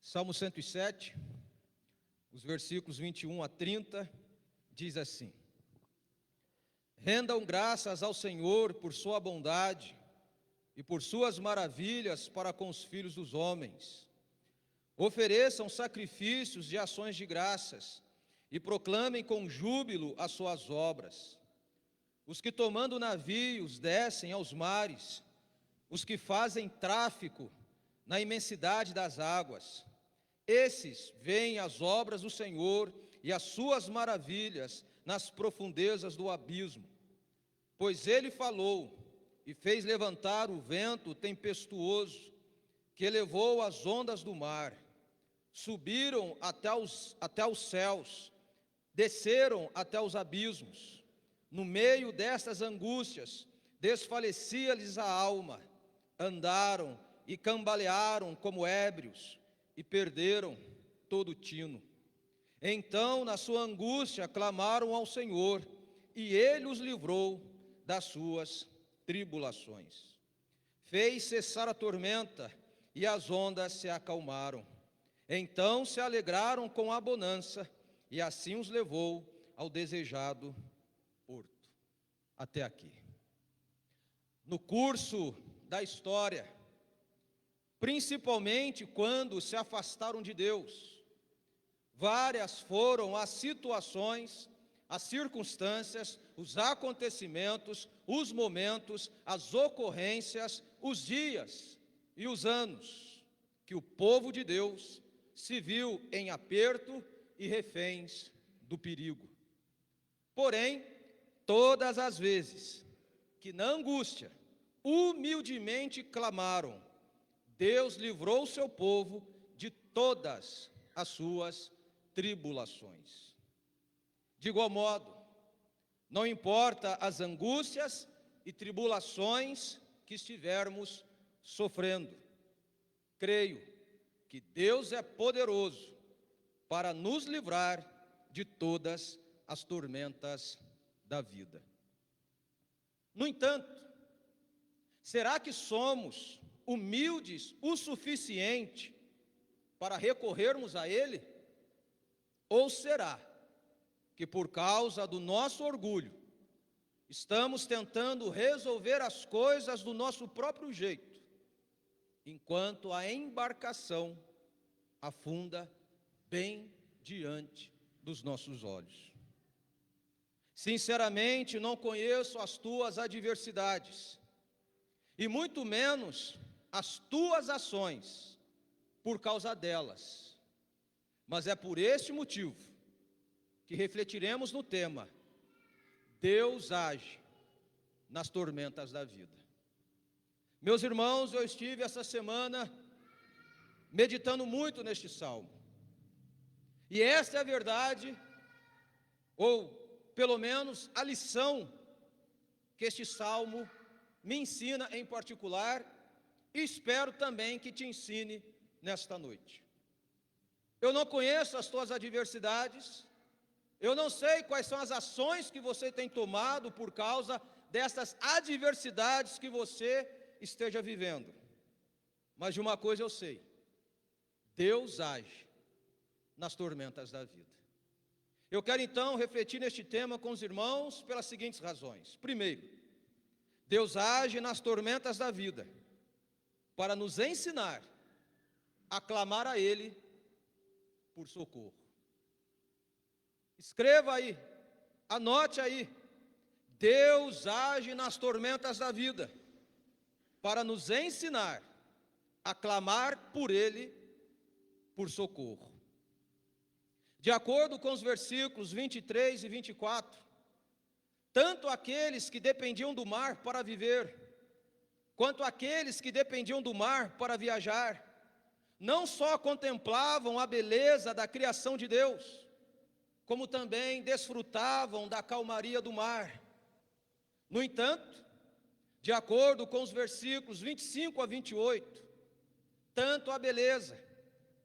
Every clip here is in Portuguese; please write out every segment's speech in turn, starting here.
Salmo 107, os versículos 21 a 30, diz assim: Rendam graças ao Senhor por sua bondade e por suas maravilhas para com os filhos dos homens. Ofereçam sacrifícios de ações de graças e proclamem com júbilo as suas obras. Os que tomando navios descem aos mares, os que fazem tráfico na imensidade das águas, esses veem as obras do Senhor e as suas maravilhas nas profundezas do abismo. Pois ele falou e fez levantar o vento tempestuoso, que levou as ondas do mar. Subiram até os céus, desceram até os abismos. No meio destas angústias, desfalecia-lhes a alma. Andaram e cambalearam como ébrios, e perderam todo o tino. Então, na sua angústia, clamaram ao Senhor, e Ele os livrou das suas tribulações. Fez cessar a tormenta, e as ondas se acalmaram. Então se alegraram com a bonança, e assim os levou ao desejado porto. Até aqui. No curso da história, principalmente quando se afastaram de Deus, várias foram as situações, as circunstâncias, os acontecimentos, os momentos, as ocorrências, os dias e os anos que o povo de Deus se viu em aperto e reféns do perigo. Porém, todas as vezes que na angústia humildemente clamaram, Deus livrou o seu povo de todas as suas tribulações. De igual modo, não importa as angústias e tribulações que estivermos sofrendo, creio que Deus é poderoso para nos livrar de todas as tormentas da vida. No entanto, será que somos humildes o suficiente para recorrermos a Ele? Ou será que por causa do nosso orgulho, estamos tentando resolver as coisas do nosso próprio jeito, enquanto a embarcação afunda bem diante dos nossos olhos? Sinceramente, não conheço as tuas adversidades, e muito menos as tuas ações por causa delas. Mas é por este motivo que refletiremos no tema: Deus age nas tormentas da vida. Meus irmãos, eu estive essa semana meditando muito neste salmo. E esta é a verdade, ou pelo menos a lição que este salmo me ensina em particular, e espero também que te ensine nesta noite. Eu não conheço as tuas adversidades, eu não sei quais são as ações que você tem tomado por causa dessas adversidades que você esteja vivendo. Mas de uma coisa eu sei: Deus age nas tormentas da vida. Eu quero então refletir neste tema com os irmãos pelas seguintes razões. Primeiro, Deus age nas tormentas da vida para nos ensinar a clamar a Ele por socorro. Escreva aí, anote aí: Deus age nas tormentas da vida para nos ensinar a clamar por Ele por socorro. De acordo com os versículos 23 e 24, tanto aqueles que dependiam do mar para viver, quanto aqueles que dependiam do mar para viajar, não só contemplavam a beleza da criação de Deus, como também desfrutavam da calmaria do mar. No entanto, de acordo com os versículos 25 a 28, tanto a beleza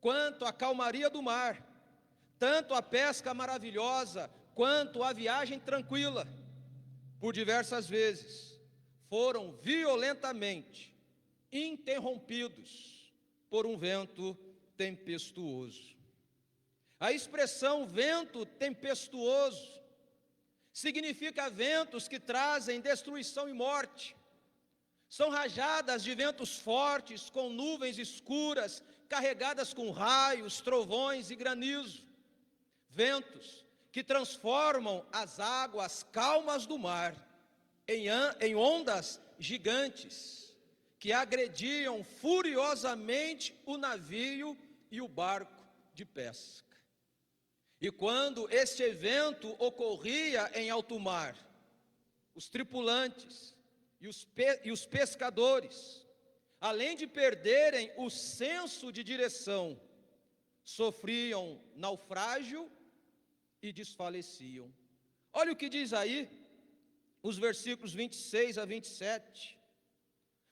quanto a calmaria do mar, tanto a pesca maravilhosa quanto a viagem tranquila, por diversas vezes foram violentamente interrompidos por um vento tempestuoso. A expressão vento tempestuoso significa ventos que trazem destruição e morte. São rajadas de ventos fortes, com nuvens escuras, carregadas com raios, trovões e granizo. Ventos que transformam as águas calmas do mar em ondas gigantes, que agrediam furiosamente o navio e o barco de pesca. E quando este evento ocorria em alto mar, os tripulantes e os pescadores, além de perderem o senso de direção, sofriam naufrágio e desfaleciam. Olha o que diz aí, os versículos 26 a 27.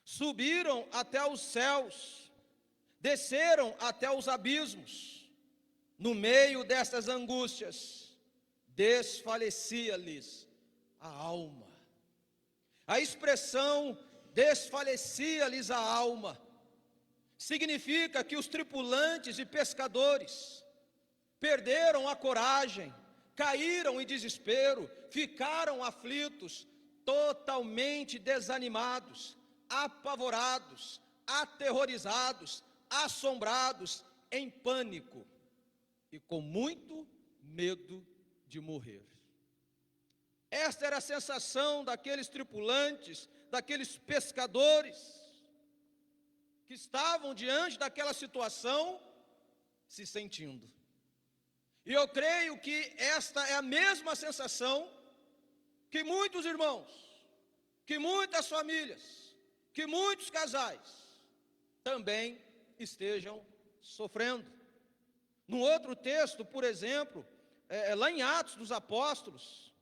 Subiram até os céus, desceram até os abismos. No meio destas angústias, desfalecia-lhes a alma. A expressão desfalecia-lhes a alma significa que os tripulantes e pescadores perderam a coragem, caíram em desespero, ficaram aflitos, totalmente desanimados, apavorados, aterrorizados, assombrados, em pânico e com muito medo de morrer. Esta era a sensação daqueles tripulantes, daqueles pescadores, que estavam diante daquela situação, se sentindo. E eu creio que esta é a mesma sensação que muitos irmãos, que muitas famílias, que muitos casais também estejam sofrendo. Num outro texto, por exemplo, lá em Atos dos Apóstolos,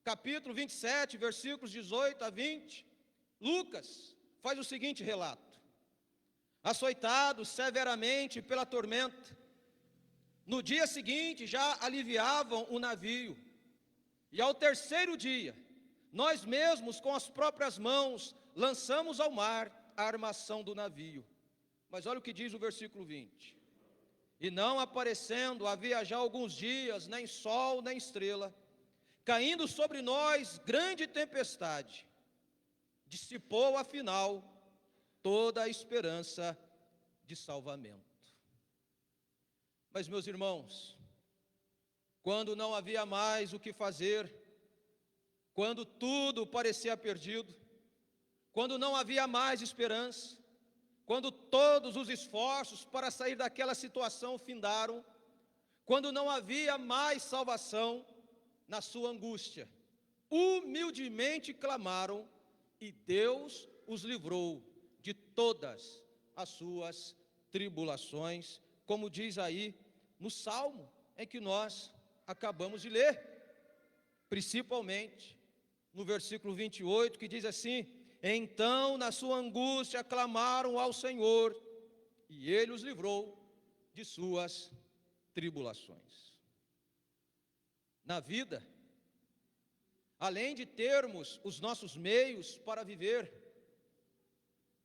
capítulo 27, versículos 18 a 20, Lucas faz o seguinte relato: açoitados severamente pela tormenta, no dia seguinte já aliviavam o navio, e ao terceiro dia, nós mesmos com as próprias mãos lançamos ao mar a armação do navio. Mas olha o que diz o versículo 20: e não aparecendo havia já alguns dias, nem sol, nem estrela, caindo sobre nós grande tempestade, dissipou afinal toda a esperança de salvamento. Mas, meus irmãos, quando não havia mais o que fazer, quando tudo parecia perdido, quando não havia mais esperança, quando todos os esforços para sair daquela situação findaram, quando não havia mais salvação, na sua angústia, humildemente clamaram e Deus os livrou de todas as suas tribulações, como diz aí no Salmo em que nós acabamos de ler, principalmente no versículo 28, que diz assim: então na sua angústia clamaram ao Senhor, e Ele os livrou de suas tribulações. Na vida, além de termos os nossos meios para viver,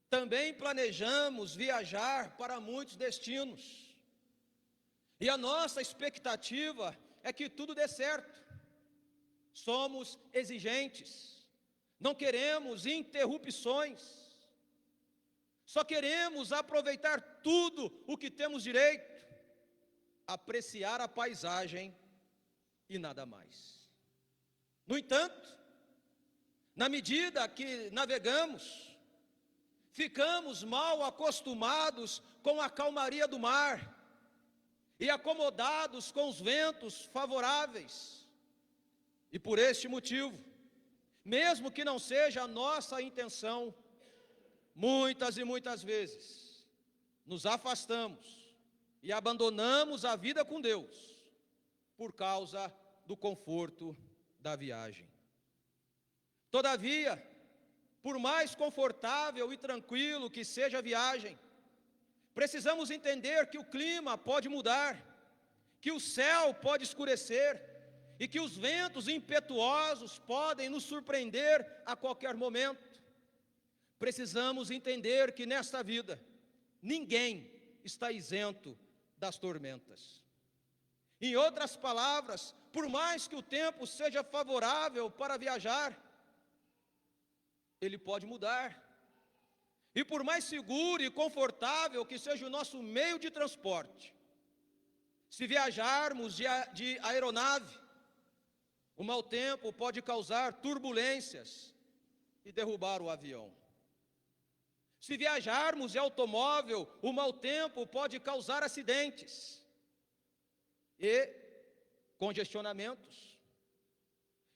também planejamos viajar para muitos destinos, e a nossa expectativa é que tudo dê certo. Somos exigentes, não queremos interrupções, só queremos aproveitar tudo o que temos direito, apreciar a paisagem e nada mais. No entanto, na medida que navegamos, ficamos mal acostumados com a calmaria do mar e acomodados com os ventos favoráveis. E por este motivo, mesmo que não seja a nossa intenção, muitas e muitas vezes nos afastamos e abandonamos a vida com Deus por causa do conforto da viagem. Todavia, por mais confortável e tranquilo que seja a viagem, precisamos entender que o clima pode mudar, que o céu pode escurecer e que os ventos impetuosos podem nos surpreender a qualquer momento. Precisamos entender que nesta vida ninguém está isento das tormentas. Em outras palavras, por mais que o tempo seja favorável para viajar, ele pode mudar. E por mais seguro e confortável que seja o nosso meio de transporte, se viajarmos de aeronave, o mau tempo pode causar turbulências e derrubar o avião. Se viajarmos de automóvel, o mau tempo pode causar acidentes e congestionamentos.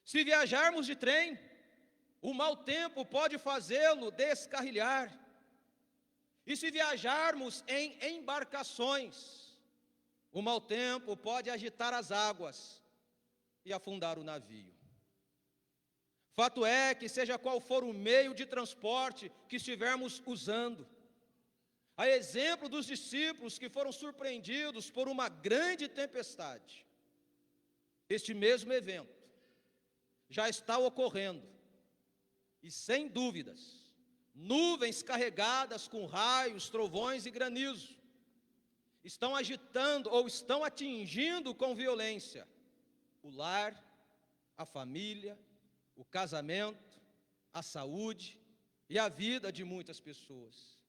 Se viajarmos de trem, o mau tempo pode fazê-lo descarrilhar. E se viajarmos em embarcações, o mau tempo pode agitar as águas e afundar o navio. Fato é que, seja qual for o meio de transporte que estivermos usando, a exemplo dos discípulos que foram surpreendidos por uma grande tempestade, este mesmo evento já está ocorrendo, e sem dúvidas, nuvens carregadas com raios, trovões e granizo estão agitando ou estão atingindo com violência o lar, a família, o casamento, a saúde e a vida de muitas pessoas.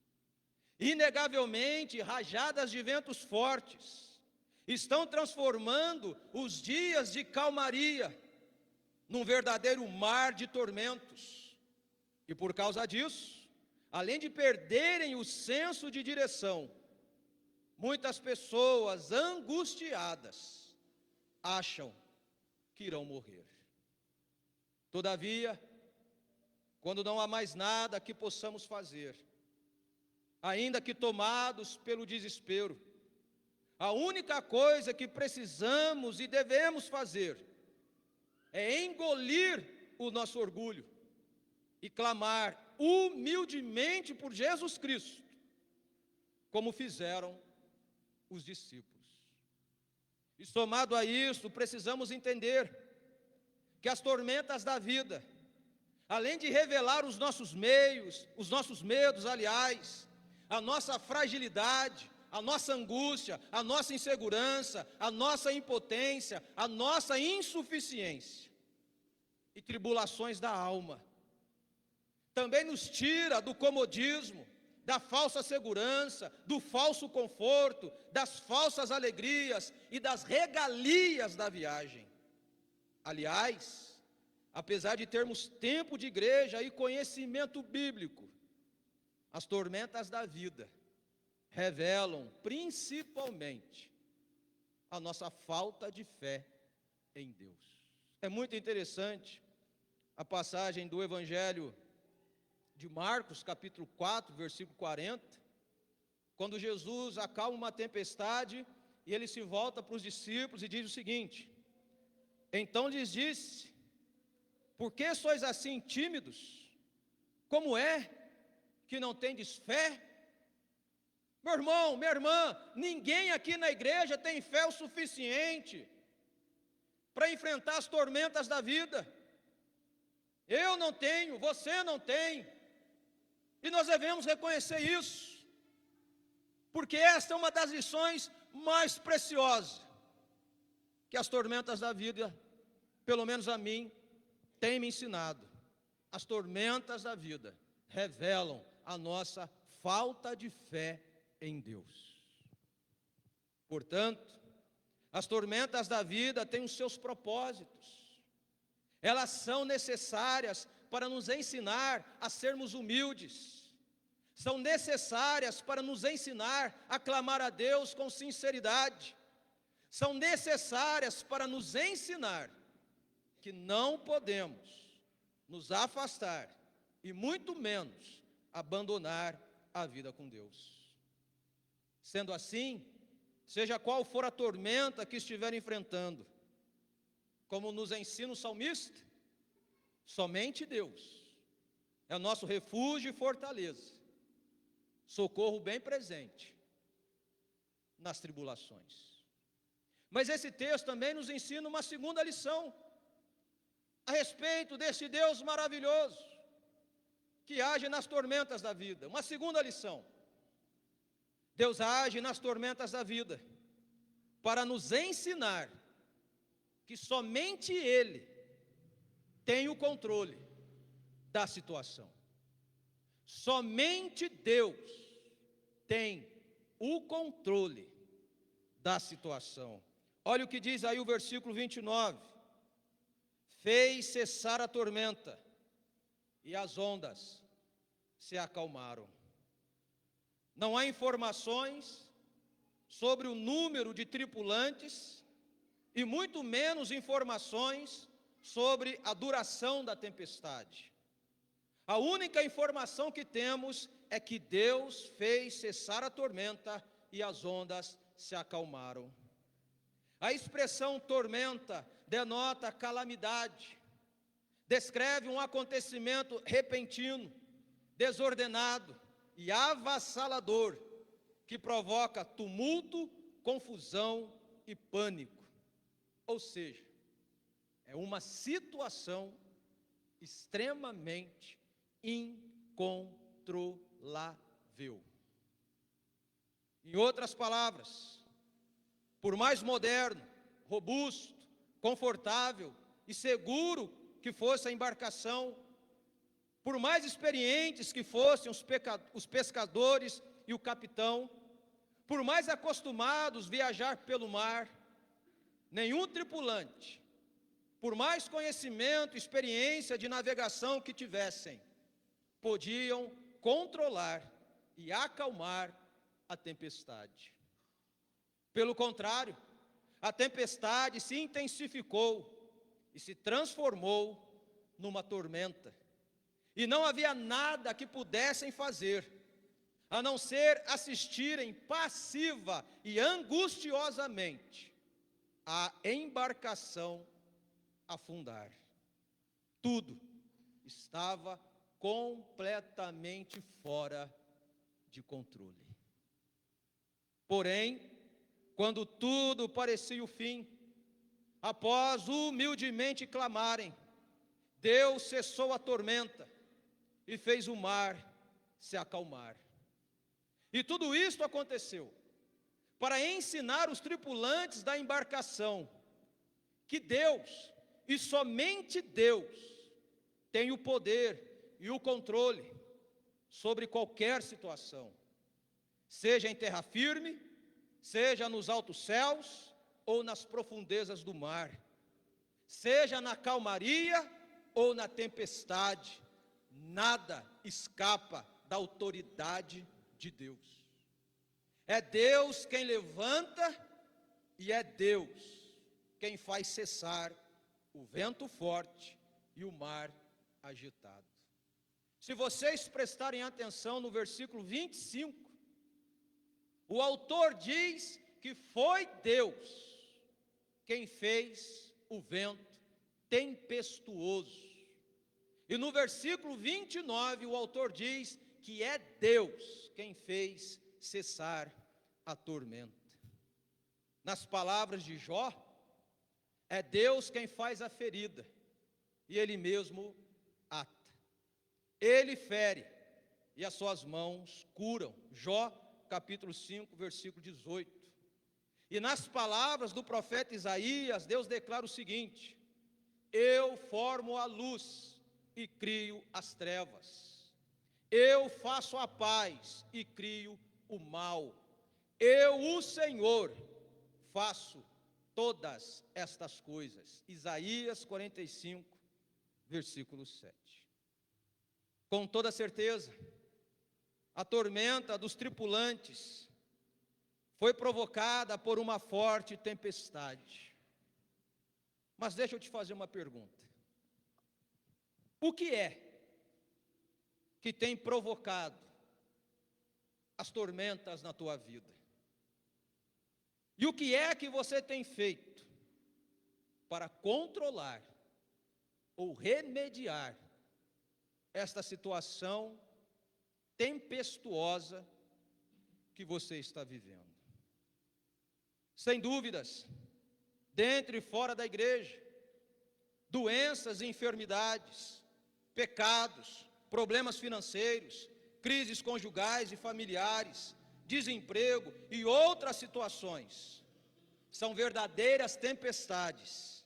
Inegavelmente, rajadas de ventos fortes estão transformando os dias de calmaria num verdadeiro mar de tormentos. E por causa disso, além de perderem o senso de direção, muitas pessoas angustiadas acham que irão morrer. Todavia, quando não há mais nada que possamos fazer, ainda que tomados pelo desespero, a única coisa que precisamos e devemos fazer é engolir o nosso orgulho e clamar humildemente por Jesus Cristo, como fizeram os discípulos. E somado a isso, precisamos entender que as tormentas da vida, além de revelar os nossos medos, aliás, a nossa fragilidade, a nossa angústia, a nossa insegurança, a nossa impotência, a nossa insuficiência e tribulações da alma, também nos tira do comodismo, da falsa segurança, do falso conforto, das falsas alegrias e das regalias da viagem. Aliás, apesar de termos tempo de igreja e conhecimento bíblico, as tormentas da vida revelam principalmente a nossa falta de fé em Deus. É muito interessante a passagem do Evangelho de Marcos, capítulo 4, versículo 40, quando Jesus acalma uma tempestade e ele se volta para os discípulos e diz o seguinte: então lhes disse: por que sois assim tímidos? Como é que não tendes fé? Meu irmão, minha irmã, ninguém aqui na igreja tem fé o suficiente para enfrentar as tormentas da vida. Eu não tenho, você não tem. E nós devemos reconhecer isso, porque esta é uma das lições mais preciosas que as tormentas da vida, pelo menos a mim, têm me ensinado. As tormentas da vida revelam a nossa falta de fé em Deus. Portanto, as tormentas da vida têm os seus propósitos. Elas são necessárias para nos ensinar a sermos humildes. São necessárias para nos ensinar a clamar a Deus com sinceridade. São necessárias para nos ensinar que não podemos nos afastar e muito menos abandonar a vida com Deus. Sendo assim, seja qual for a tormenta que estiver enfrentando, como nos ensina o salmista, somente Deus é o nosso refúgio e fortaleza, socorro bem presente nas tribulações. Mas esse texto também nos ensina uma segunda lição a respeito desse Deus maravilhoso que age nas tormentas da vida. Uma segunda lição: Deus age nas tormentas da vida para nos ensinar que somente Ele tem o controle da situação. Somente Deus tem o controle da situação. Olha o que diz aí o versículo 29. Fez cessar a tormenta e as ondas se acalmaram. Não há informações sobre o número de tripulantes e muito menos informações sobre a duração da tempestade. A única informação que temos é que Deus fez cessar a tormenta e as ondas se acalmaram. A expressão tormenta denota calamidade, descreve um acontecimento repentino, desordenado e avassalador, que provoca tumulto, confusão e pânico. Ou seja, é uma situação extremamente incontrolável. Em outras palavras, por mais moderno, robusto, confortável e seguro que fosse a embarcação, por mais experientes que fossem os pescadores e o capitão, por mais acostumados a viajar pelo mar, nenhum tripulante, por mais conhecimento e experiência de navegação que tivessem, podiam controlar e acalmar a tempestade. Pelo contrário, a tempestade se intensificou e se transformou numa tormenta. E não havia nada que pudessem fazer, a não ser assistirem passiva e angustiosamente a embarcação afundar. Tudo estava completamente fora de controle. Porém, quando tudo parecia o fim, após humildemente clamarem, Deus cessou a tormenta e fez o mar se acalmar. E tudo isto aconteceu para ensinar os tripulantes da embarcação que Deus, e somente Deus, tem o poder e o controle sobre qualquer situação, seja em terra firme, seja nos altos céus ou nas profundezas do mar, seja na calmaria ou na tempestade, nada escapa da autoridade de Deus. É Deus quem levanta e é Deus quem faz cessar o vento forte e o mar agitado. Se vocês prestarem atenção no versículo 25, o autor diz que foi Deus quem fez o vento tempestuoso. E no versículo 29, o autor diz que é Deus quem fez cessar a tormenta. Nas palavras de Jó, é Deus quem faz a ferida e Ele mesmo ata. Ele fere e as suas mãos curam. Jó, capítulo 5, versículo 18. E nas palavras do profeta Isaías, Deus declara o seguinte: eu formo a luz e crio as trevas. Eu faço a paz e crio o mal. Eu, o Senhor, faço todas estas coisas. Isaías 45, versículo 7. Com toda certeza, a tormenta dos tripulantes foi provocada por uma forte tempestade. Mas deixa eu te fazer uma pergunta. O que é que tem provocado as tormentas na tua vida? E o que é que você tem feito para controlar ou remediar esta situação tempestuosa que você está vivendo? Sem dúvidas, dentro e fora da igreja, doenças e enfermidades, pecados, problemas financeiros, crises conjugais e familiares, desemprego e outras situações são verdadeiras tempestades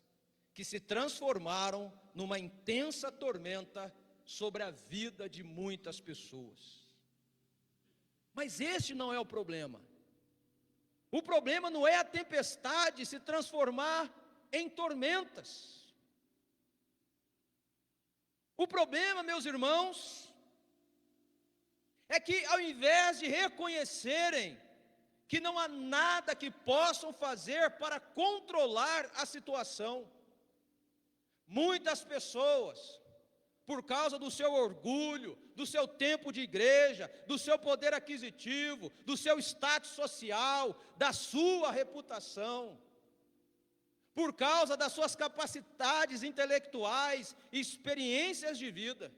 que se transformaram numa intensa tormenta sobre a vida de muitas pessoas. Mas este não é o problema. O problema não é a tempestade se transformar em tormentas. O problema, meus irmãos, é que ao invés de reconhecerem que não há nada que possam fazer para controlar a situação, muitas pessoas, por causa do seu orgulho, do seu tempo de igreja, do seu poder aquisitivo, do seu status social, da sua reputação, por causa das suas capacidades intelectuais e experiências de vida,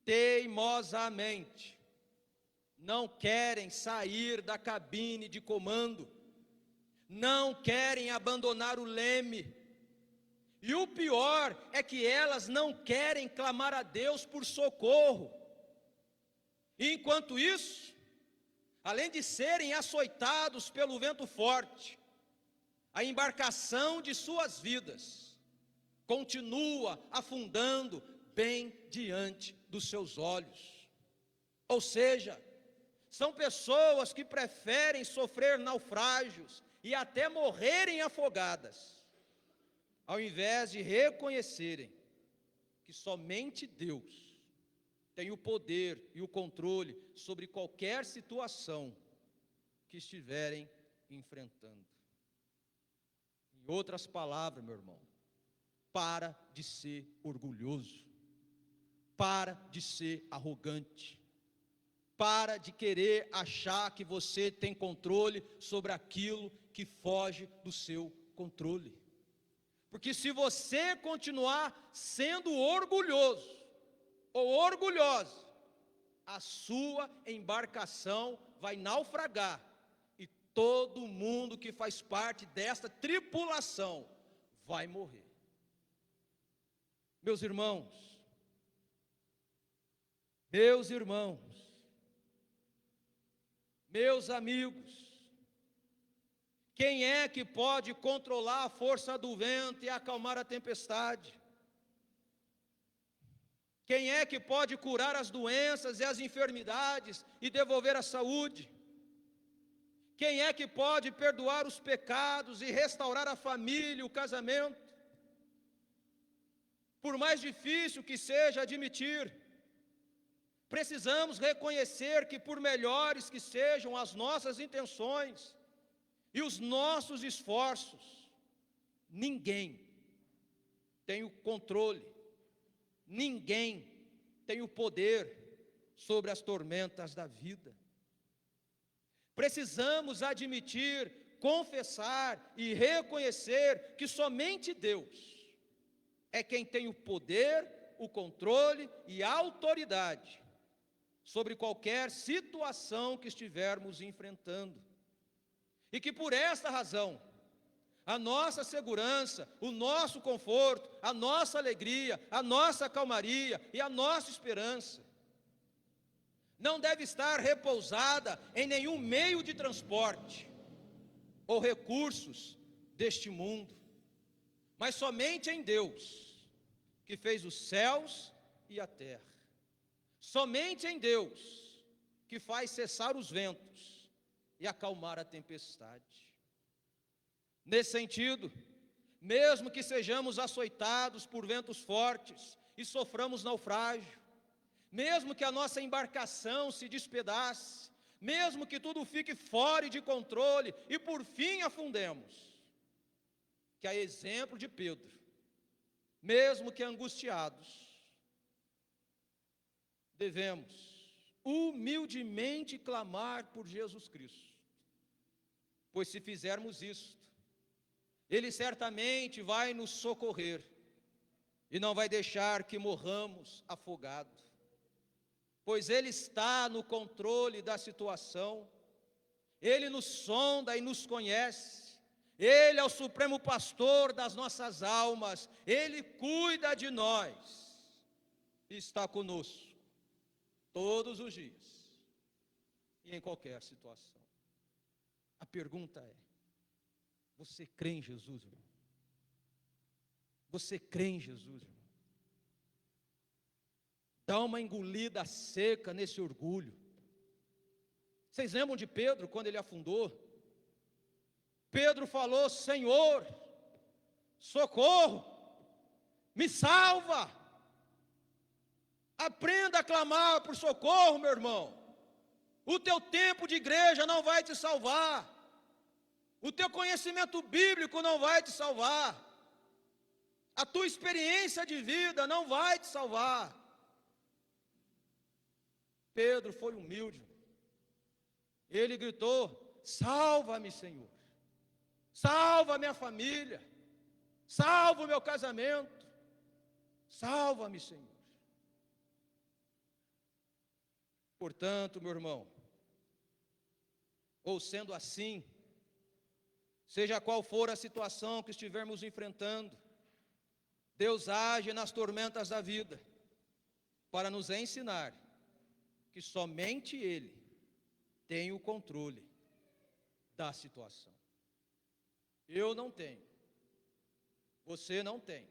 teimosamente, não querem sair da cabine de comando, não querem abandonar o leme, e o pior é que elas não querem clamar a Deus por socorro. E enquanto isso, além de serem açoitados pelo vento forte, a embarcação de suas vidas continua afundando bem diante dos seus olhos. Ou seja, são pessoas que preferem sofrer naufrágios e até morrerem afogadas, ao invés de reconhecerem que somente Deus tem o poder e o controle sobre qualquer situação que estiverem enfrentando. Em outras palavras, meu irmão, para de ser orgulhoso, para de ser arrogante, para de querer achar que você tem controle sobre aquilo que foge do seu controle. Porque se você continuar sendo orgulhoso ou orgulhosa, a sua embarcação vai naufragar e todo mundo que faz parte desta tripulação vai morrer. Meus irmãos, meus amigos, quem é que pode controlar a força do vento e acalmar a tempestade? Quem é que pode curar as doenças e as enfermidades e devolver a saúde? Quem é que pode perdoar os pecados e restaurar a família e o casamento? Por mais difícil que seja admitir, precisamos reconhecer que por melhores que sejam as nossas intenções e os nossos esforços, ninguém tem o controle, ninguém tem o poder sobre as tormentas da vida. Precisamos admitir, confessar e reconhecer que somente Deus é quem tem o poder, o controle e a autoridade sobre qualquer situação que estivermos enfrentando. E que por esta razão, a nossa segurança, o nosso conforto, a nossa alegria, a nossa calmaria e a nossa esperança não deve estar repousada em nenhum meio de transporte ou recursos deste mundo, mas somente em Deus, que fez os céus e a terra. Somente em Deus, que faz cessar os ventos e acalmar a tempestade. Nesse sentido, mesmo que sejamos açoitados por ventos fortes e soframos naufrágio, mesmo que a nossa embarcação se despedace, mesmo que tudo fique fora de controle e por fim afundemos, que a exemplo de Pedro, mesmo que angustiados, devemos humildemente clamar por Jesus Cristo, pois se fizermos isto, Ele certamente vai nos socorrer e não vai deixar que morramos afogados, pois Ele está no controle da situação, Ele nos sonda e nos conhece, Ele é o supremo pastor das nossas almas, Ele cuida de nós e está conosco todos os dias e em qualquer situação. A pergunta é: Você crê em Jesus, irmão? Você crê em Jesus, irmão? Dá uma engolida seca nesse orgulho. Vocês lembram de Pedro, quando ele afundou? Pedro falou: Senhor, socorro, me salva. Aprenda a clamar por socorro, meu irmão. O teu tempo de igreja não vai te salvar. O teu conhecimento bíblico não vai te salvar. A tua experiência de vida não vai te salvar. Pedro foi humilde. Ele gritou: salva-me, Senhor. Salva a minha família. Salva o meu casamento. Salva-me, Senhor. Portanto, meu irmão, ou sendo assim, seja qual for a situação que estivermos enfrentando, Deus age nas tormentas da vida para nos ensinar que somente Ele tem o controle da situação. Eu não tenho, você não tem.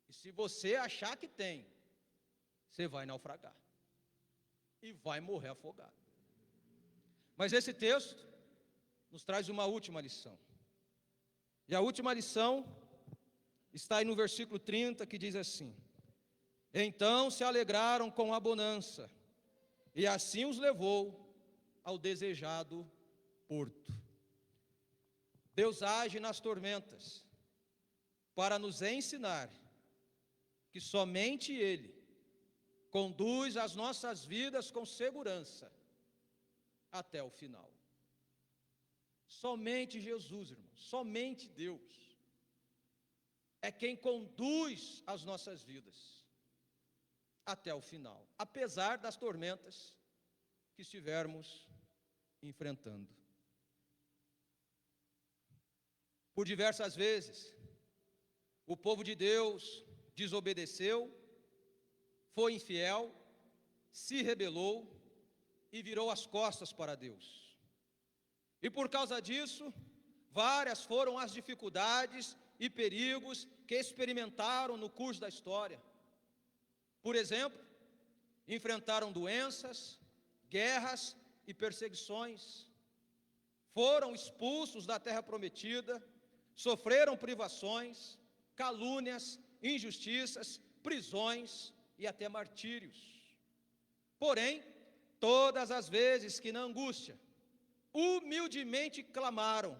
E se você achar que tem, você vai naufragar e vai morrer afogado. Mas esse texto nos traz uma última lição. E a última lição está aí no versículo 30, que diz assim: então se alegraram com a bonança, e assim os levou ao desejado porto. Deus age nas tormentas para nos ensinar que somente Ele conduz as nossas vidas com segurança até o final. Somente Jesus, irmão, somente Deus é quem conduz as nossas vidas até o final, apesar das tormentas que estivermos enfrentando. Por diversas vezes, o povo de Deus desobedeceu, foi infiel, se rebelou e virou as costas para Deus. E por causa disso, várias foram as dificuldades e perigos que experimentaram no curso da história. Por exemplo, enfrentaram doenças, guerras e perseguições, foram expulsos da terra prometida, sofreram privações, calúnias, injustiças, prisões e até martírios. Porém, todas as vezes que na angústia, humildemente clamaram,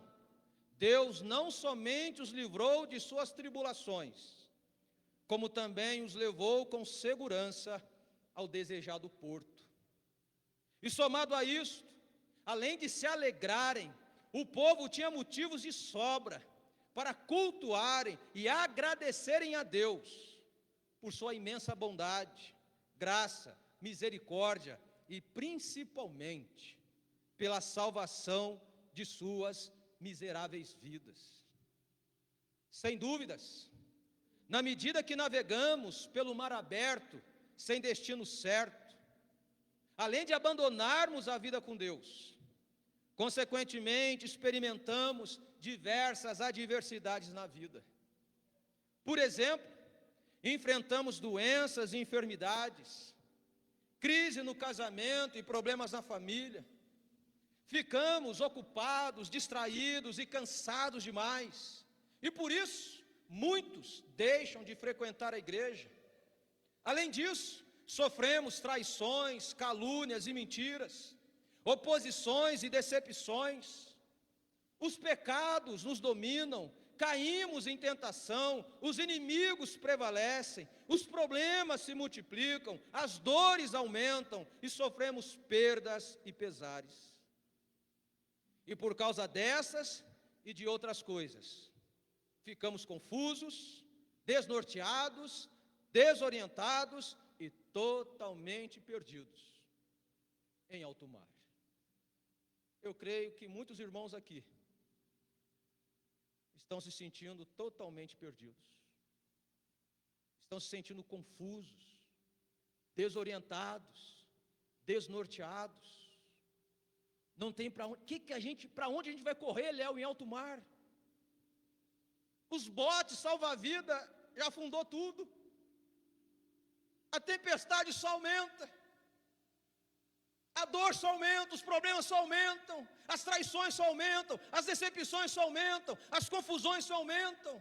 Deus não somente os livrou de suas tribulações, como também os levou com segurança ao desejado porto. E somado a isto, além de se alegrarem, o povo tinha motivos de sobra para cultuarem e agradecerem a Deus por sua imensa bondade, graça, misericórdia e principalmente pela salvação de suas miseráveis vidas. Sem dúvidas, na medida que navegamos pelo mar aberto, sem destino certo, além de abandonarmos a vida com Deus, consequentemente experimentamos diversas adversidades na vida. Por exemplo, enfrentamos doenças e enfermidades, crise no casamento e problemas na família. Ficamos ocupados, distraídos e cansados demais. E por isso, muitos deixam de frequentar a igreja. Além disso, sofremos traições, calúnias e mentiras, oposições e decepções. Os pecados nos dominam, caímos em tentação, os inimigos prevalecem, os problemas se multiplicam, as dores aumentam e sofremos perdas e pesares. E por causa dessas e de outras coisas, ficamos confusos, desnorteados, desorientados e totalmente perdidos em alto mar. Eu creio que muitos irmãos aqui estão se sentindo totalmente perdidos, estão se sentindo confusos, desorientados, desnorteados. Não tem para onde, para onde a gente vai correr, Léo, em alto mar? Os botes salva-vida já afundou tudo. A tempestade só aumenta. A dor só aumenta, os problemas só aumentam, as traições só aumentam, as decepções só aumentam, as confusões só aumentam.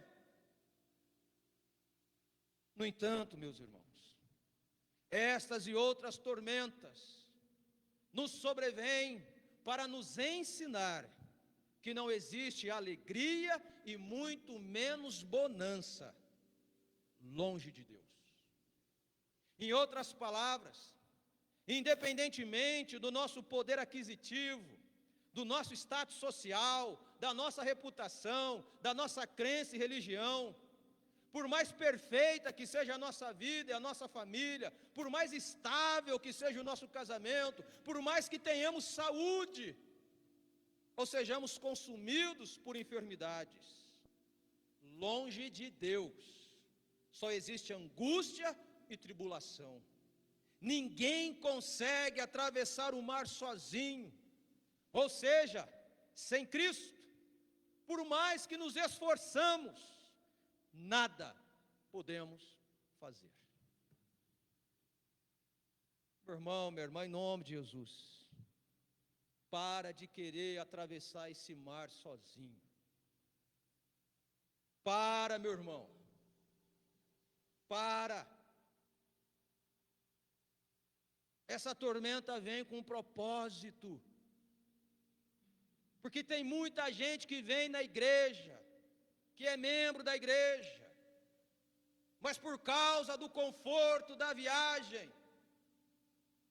No entanto, meus irmãos, estas e outras tormentas nos sobrevêm para nos ensinar que não existe alegria e muito menos bonança longe de Deus. Em outras palavras, independentemente do nosso poder aquisitivo, do nosso status social, da nossa reputação, da nossa crença e religião, por mais perfeita que seja a nossa vida e a nossa família, por mais estável que seja o nosso casamento, por mais que tenhamos saúde, ou sejamos consumidos por enfermidades, longe de Deus, só existe angústia e tribulação. Ninguém consegue atravessar o mar sozinho, ou seja, sem Cristo. Por mais que nos esforçamos, nada podemos fazer. Meu irmão, minha irmã, em nome de Jesus, para de querer atravessar esse mar sozinho. Para, meu irmão. Para. Essa tormenta vem com um propósito. Porque tem muita gente que vem na igreja, que é membro da igreja, mas por causa do conforto da viagem,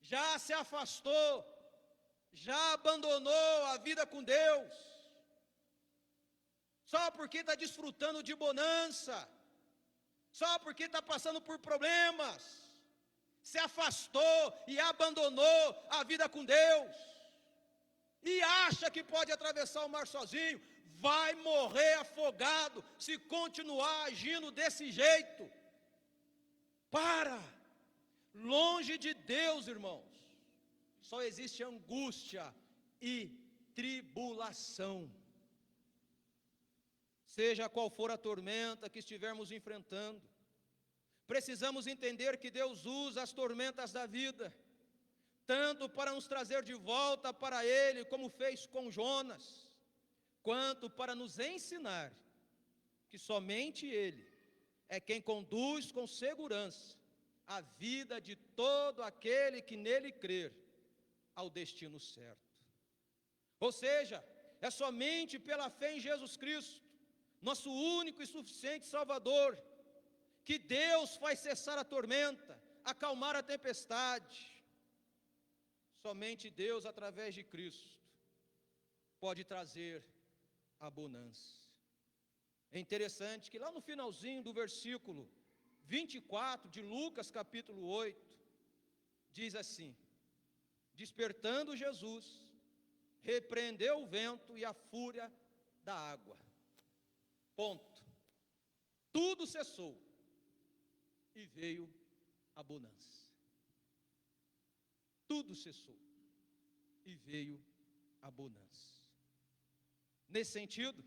já se afastou, já abandonou a vida com Deus, só porque está desfrutando de bonança, só porque está passando por problemas, se afastou e abandonou a vida com Deus, e acha que pode atravessar o mar sozinho. Vai morrer afogado se continuar agindo desse jeito. Para! Longe de Deus, irmãos, só existe angústia e tribulação. Seja qual for a tormenta que estivermos enfrentando, precisamos entender que Deus usa as tormentas da vida, tanto para nos trazer de volta para Ele, como fez com Jonas, quanto para nos ensinar que somente Ele é quem conduz com segurança a vida de todo aquele que nele crer ao destino certo. Ou seja, é somente pela fé em Jesus Cristo, nosso único e suficiente Salvador, que Deus faz cessar a tormenta, acalmar a tempestade. Somente Deus, através de Cristo, pode trazer a bonança. É interessante que lá no finalzinho do versículo 24 de Lucas capítulo 8, diz assim: despertando Jesus, repreendeu o vento e a fúria da água. Ponto. Tudo cessou e veio a bonança. Tudo cessou e veio a bonança. Nesse sentido,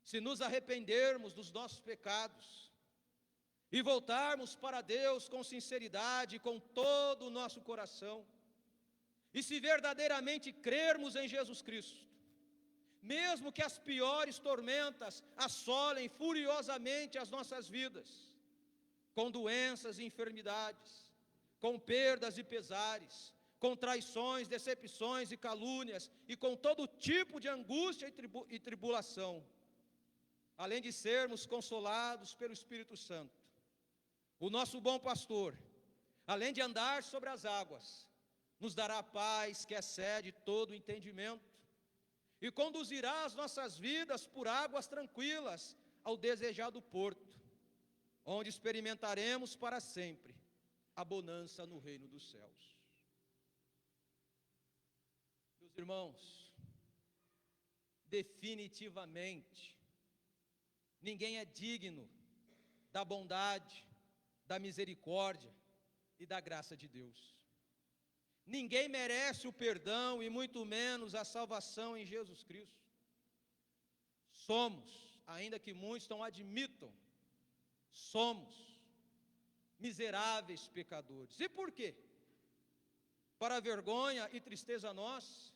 se nos arrependermos dos nossos pecados e voltarmos para Deus com sinceridade, com todo o nosso coração, e se verdadeiramente crermos em Jesus Cristo, mesmo que as piores tormentas assolem furiosamente as nossas vidas, com doenças e enfermidades, com perdas e pesares, com traições, decepções e calúnias, e com todo tipo de angústia e tribulação, além de sermos consolados pelo Espírito Santo, o nosso bom pastor, além de andar sobre as águas, nos dará paz que excede todo o entendimento, e conduzirá as nossas vidas por águas tranquilas ao desejado porto, onde experimentaremos para sempre a bonança no reino dos céus. Meus irmãos, definitivamente, ninguém é digno da bondade, da misericórdia e da graça de Deus. Ninguém merece o perdão e muito menos a salvação em Jesus Cristo. Somos ainda que muitos não admitam, somos miseráveis pecadores. E por quê? Para vergonha e tristeza nossa,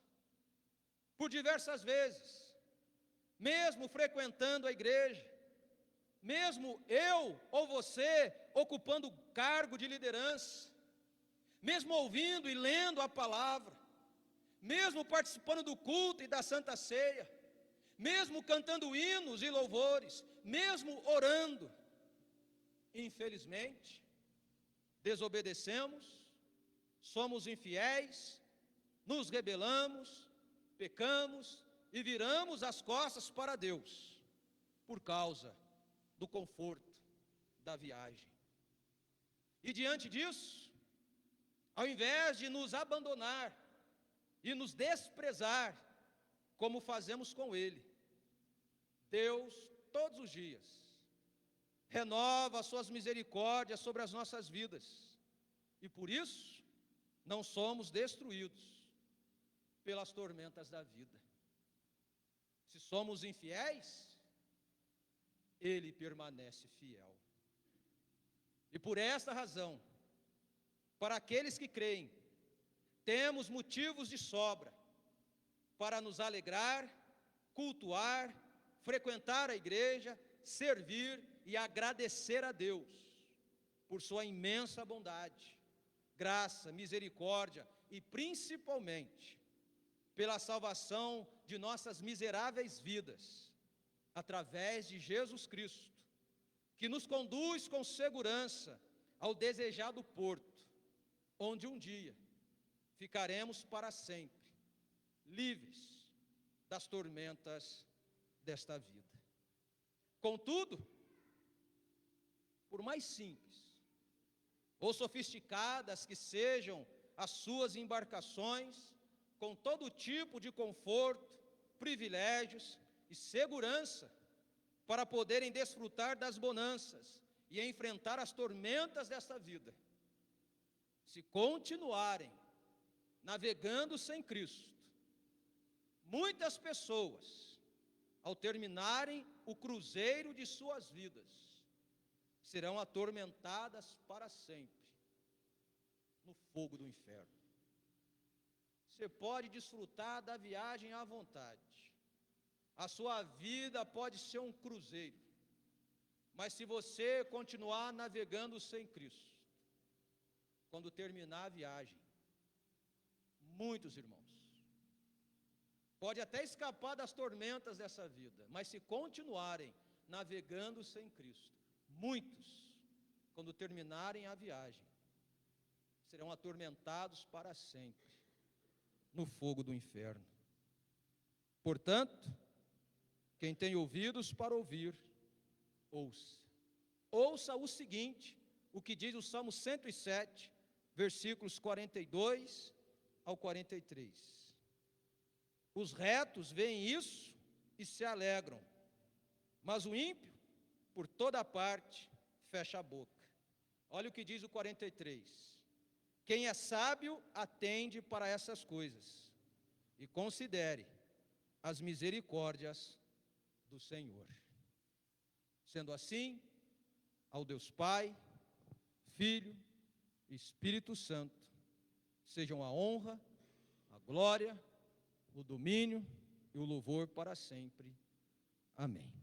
por diversas vezes, mesmo frequentando a igreja, mesmo eu ou você ocupando cargo de liderança, mesmo ouvindo e lendo a palavra, mesmo participando do culto e da Santa Ceia, mesmo cantando hinos e louvores, mesmo orando, infelizmente, desobedecemos, somos infiéis, nos rebelamos, pecamos e viramos as costas para Deus, por causa do conforto da viagem. E diante disso, ao invés de nos abandonar e nos desprezar, como fazemos com Ele, Deus, todos os dias, renova as suas misericórdias sobre as nossas vidas, e por isso, não somos destruídos pelas tormentas da vida. Se somos infiéis, Ele permanece fiel. E por esta razão, para aqueles que creem, temos motivos de sobra para nos alegrar, cultuar, frequentar a igreja, servir e agradecer a Deus por sua imensa bondade, graça, misericórdia e principalmente pela salvação de nossas miseráveis vidas, através de Jesus Cristo, que nos conduz com segurança ao desejado porto, onde um dia ficaremos para sempre livres das tormentas desta vida. Contudo, por mais simples ou sofisticadas que sejam as suas embarcações, com todo tipo de conforto, privilégios e segurança, para poderem desfrutar das bonanças e enfrentar as tormentas desta vida, se continuarem navegando sem Cristo, muitas pessoas, ao terminarem o cruzeiro de suas vidas, serão atormentadas para sempre no fogo do inferno. Você pode desfrutar da viagem à vontade, a sua vida pode ser um cruzeiro, mas se você continuar navegando sem Cristo, quando terminar a viagem, muitos irmãos, pode até escapar das tormentas dessa vida, mas se continuarem navegando sem Cristo, muitos, quando terminarem a viagem, serão atormentados para sempre no fogo do inferno. Portanto, quem tem ouvidos para ouvir, ouça. Ouça o seguinte, o que diz o Salmo 107, versículos 42 ao 43. Os retos veem isso e se alegram, mas o ímpio, por toda parte, fecha a boca. Olha o que diz o 43. Quem é sábio, atende para essas coisas, e considere as misericórdias do Senhor. Sendo assim, ao Deus Pai, Filho e Espírito Santo, sejam a honra, a glória, o domínio e o louvor para sempre. Amém.